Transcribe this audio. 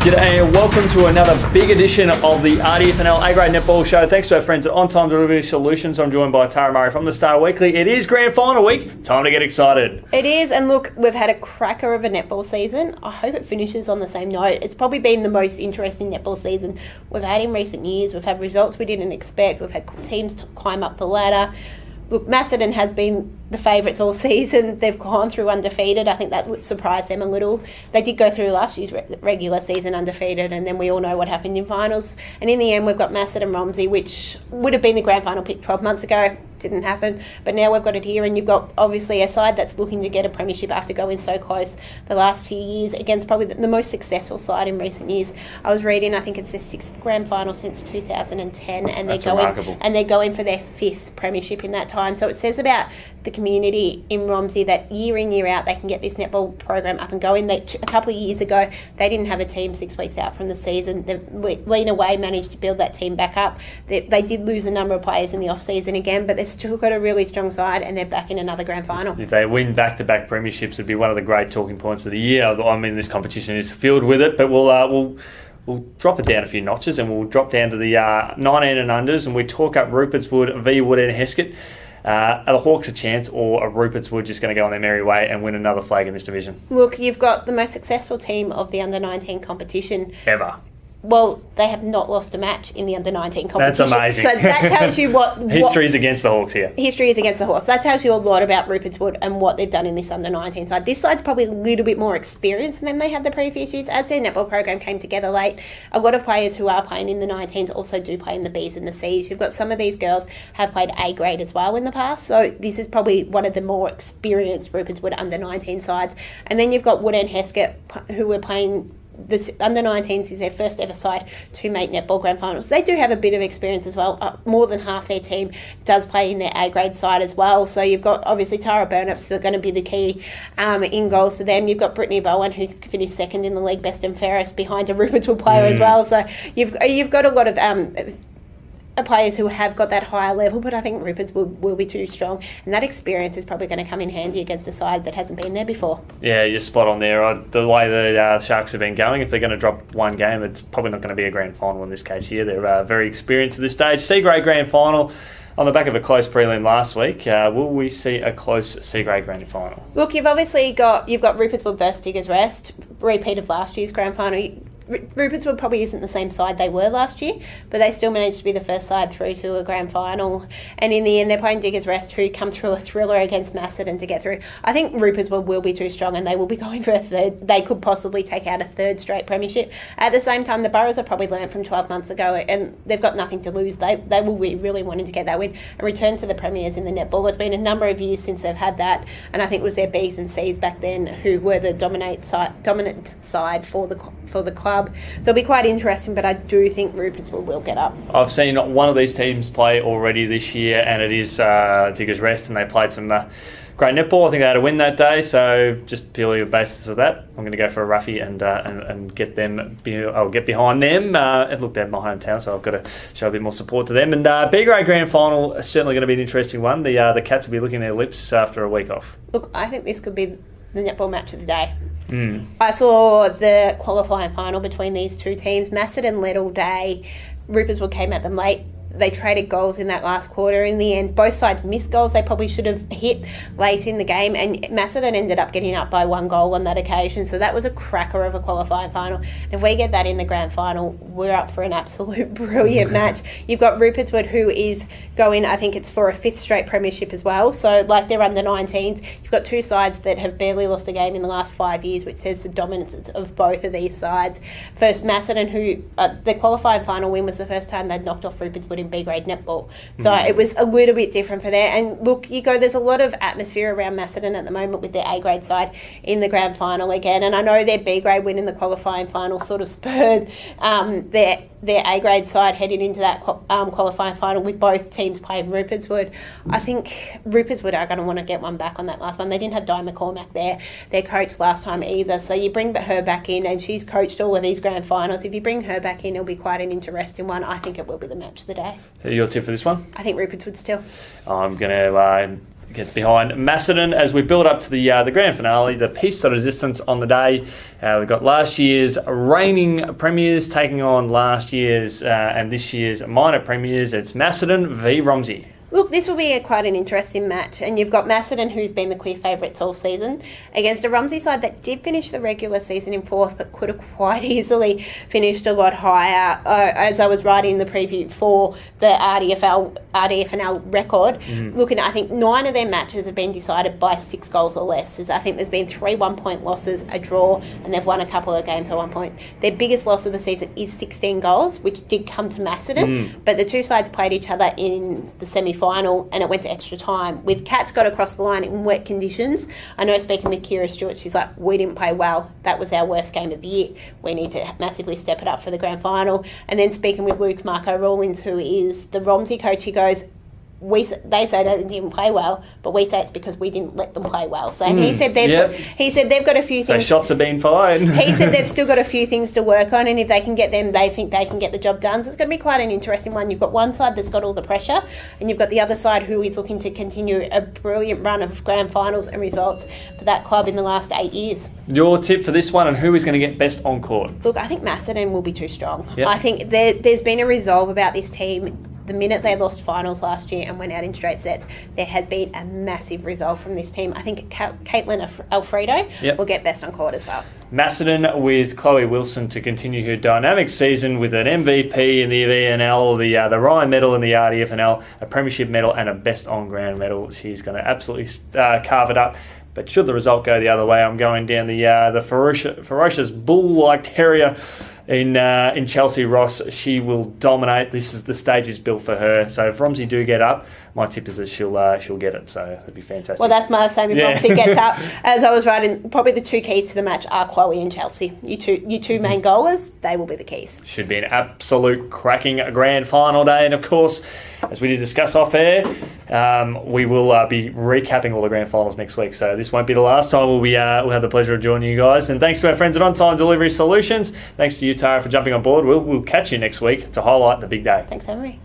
G'day and welcome to another big edition of the RDFNL A-Grade Netball Show. Thanks to our friends at On Time Delivery Solutions. I'm joined by Tara Murray from the Star Weekly. It is Grand Final week. Time to get excited. It is, and look, we've had a cracker of a netball season. I hope it finishes on the same note. It's probably been the most interesting netball season we've had in recent years. We've had results we didn't expect. We've had teams to climb up the ladder. Look, Macedon has been the favourites all season. They've gone through undefeated. I think that surprised them a little. They did go through last year's regular season undefeated, and then we all know what happened in finals. And in the end, we've got Macedon Romsey, which would have been the grand final pick 12 months ago. Didn't happen, but now we've got it here, and you've got obviously a side that's looking to get a premiership after going so close the last few years against probably the most successful side in recent years. I was reading, I think it's their 6th grand final since 2010, and they're going for their 5th premiership in that time. So it says about the community in Romsey that year in, year out, they can get this netball program up and going. A couple of years ago, they didn't have a team 6 weeks out from the season. Lena Way managed to build that team back up. They did lose a number of players in the off-season again, but they've still got a really strong side, and they're back in another grand final. If they win back-to-back premierships, it'd be one of the great talking points of the year. I mean, this competition is filled with it, but we'll drop it down a few notches, and we'll drop down to the 19 and unders, and we talk up Rupert's Wood v Woodend Heskett. Are the Hawks a chance, or are Rupert's Wood just going to go on their merry way and win another flag in this division? Look, you've got the most successful team of the under-19 competition ever. Well, they have not lost a match in the under-19 competition. That's amazing. So that tells you what history is against the Hawks here. History is against the Hawks. That tells you a lot about Rupert's Wood and what they've done in this under-19 side. This side's probably a little bit more experienced than they had the previous years. As their netball program came together late, a lot of players who are playing in the 19s also do play in the Bs and the Cs. You've got some of these girls have played A grade as well in the past. So this is probably one of the more experienced Rupert's Wood under-19 sides. And then you've got Woodend Heskett, who were playing. The under-19s is their first ever side to make netball grand finals. They do have a bit of experience as well. More than half their team does play in their A-grade side as well. So you've got, obviously, Tara Burnup's going to be the key in goals for them. You've got Brittany Bowen, who finished second in the league, best and fairest, behind a Rupert's Wood player as well. So you've got a lot of players who have got that higher level, but I think Rupert's will be too strong, and that experience is probably going to come in handy against a side that hasn't been there before. Yeah, you're spot on there. The way the Sharks have been going, if they're going to drop one game, it's probably not going to be a grand final in this case here. They're very experienced at this stage. C-grade grand final on the back of a close prelim last week. Will we see a close C-grade grand final? Look, you've got Rupert's Wood versus Diggers Rest, repeat of last year's grand final. Rupert's Wood probably isn't the same side they were last year, but they still managed to be the first side through to a grand final. And in the end, they're playing Diggers Rest, who come through a thriller against Macedon to get through. I think Rupert's Wood will be too strong, and they will be going for a third. They could possibly take out a third straight premiership. At the same time, the Boroughs have probably learned from 12 months ago, and they've got nothing to lose. They will be really wanting to get that win and return to the premiers in the netball. It's been a number of years since they've had that, and I think it was their Bs and Cs back then who were the dominant side for the club. So it'll be quite interesting, but I do think Rupert's will get up. I've seen one of these teams play already this year, and it is Diggers Rest, and they played some great netball. I think they had a win that day, so just purely on the basis of that, I'm going to go for a roughie and get them. I'll get behind them. And look, they're my hometown, so I've got to show a bit more support to them. And B grade grand final is certainly going to be an interesting one. The Cats will be licking their lips after a week off. Look, I think this could be the netball match of the day. I saw the qualifying final between these two teams. Macedon led all day. Rupert's Wood came at them late. They traded goals in that last quarter. In the end, both sides missed goals they probably should have hit late in the game, and Macedon ended up getting up by 1 goal on that occasion. So that was a cracker of a qualifying final. If we get that in the grand final, we're up for an absolute brilliant match. You've got Rupert's Wood, who is going, I think it's for a 5th straight premiership as well. So like they're under 19s. You've got two sides that have barely lost a game in the last 5 years, which says the dominance of both of these sides. First, Macedon, who the qualifying final win was the first time they'd knocked off Rupert's Wood in B-grade netball. So it was a little bit different for there. And look, there's a lot of atmosphere around Macedon at the moment with their A-grade side in the grand final again. And I know their B-grade win in the qualifying final sort of spurred their A-grade side heading into that qualifying final with both teams playing Rupert's Wood. I think Rupert's Wood are going to want to get one back on that last one. They didn't have Di McCormack there, their coach, last time either. So you bring her back in, and she's coached all of these grand finals. If you bring her back in, it'll be quite an interesting one. I think it will be the match of the day. Your tip for this one? I think Rupert's Wood still. I'm going to get behind Macedon as we build up to the grand finale, the Piece de Resistance on the day. We've got last year's reigning premiers taking on last year's and this year's minor premiers. It's Macedon v Romsey. Look, this will be quite an interesting match, and you've got Macedon, who's been the clear favourites all season, against a Romsey side that did finish the regular season in 4th, but could have quite easily finished a lot higher. As I was writing the preview for the RDFNL record, looking at, I think 9 of their matches have been decided by 6 goals or less. I think there's been 3 1-point losses, a draw, and they've won a couple of games at 1 point. Their biggest loss of the season is 16 goals, which did come to Macedon, but the two sides played each other in the semi-final, and it went to extra time. With Cats got across the line in wet conditions, I know speaking with Kira Stewart, she's like, we didn't play well. That was our worst game of the year. We need to massively step it up for the grand final. And then speaking with Luke Marco Rawlins, who is the Romsey coach, he goes, they say they didn't play well, but we say it's because we didn't let them play well. So he said they've got a few things. So shots have been fine. He said they've still got a few things to work on, and if they can get them, they think they can get the job done. So it's going to be quite an interesting one. You've got one side that's got all the pressure, and you've got the other side who is looking to continue a brilliant run of grand finals and results for that club in the last 8 years. Your tip for this one, and who is going to get best on court? Look, I think Macedon will be too strong. Yep. I think there's been a resolve about this team. The minute they lost finals last year and went out in straight sets, there has been a massive resolve from this team. I think Caitlin Alfredo will get best on court as well. Macedon with Chloe Wilson to continue her dynamic season with an MVP in the VNL, the Ryan medal in the RDFNL, a premiership medal and a best on ground medal. She's going to absolutely carve it up. But should the result go the other way, I'm going down the ferocious bull-like terrier in Chelsea Ross. She will dominate. The stage is built for her. So if Romsey do get up, my tip is that she'll get it. So it'd be fantastic. Well, that's my same. If Romsey gets up, as I was writing, probably the 2 keys to the match are Chloe and Chelsea. You two main goalers, they will be the keys. Should be an absolute cracking grand final day, and of course, as we did discuss off air, we will be recapping all the grand finals next week. So this won't be the last time we'll have the pleasure of joining you guys. And thanks to our friends at On Time Delivery Solutions. Thanks to you, Tara, for jumping on board. We'll catch you next week to highlight the big day. Thanks for having me.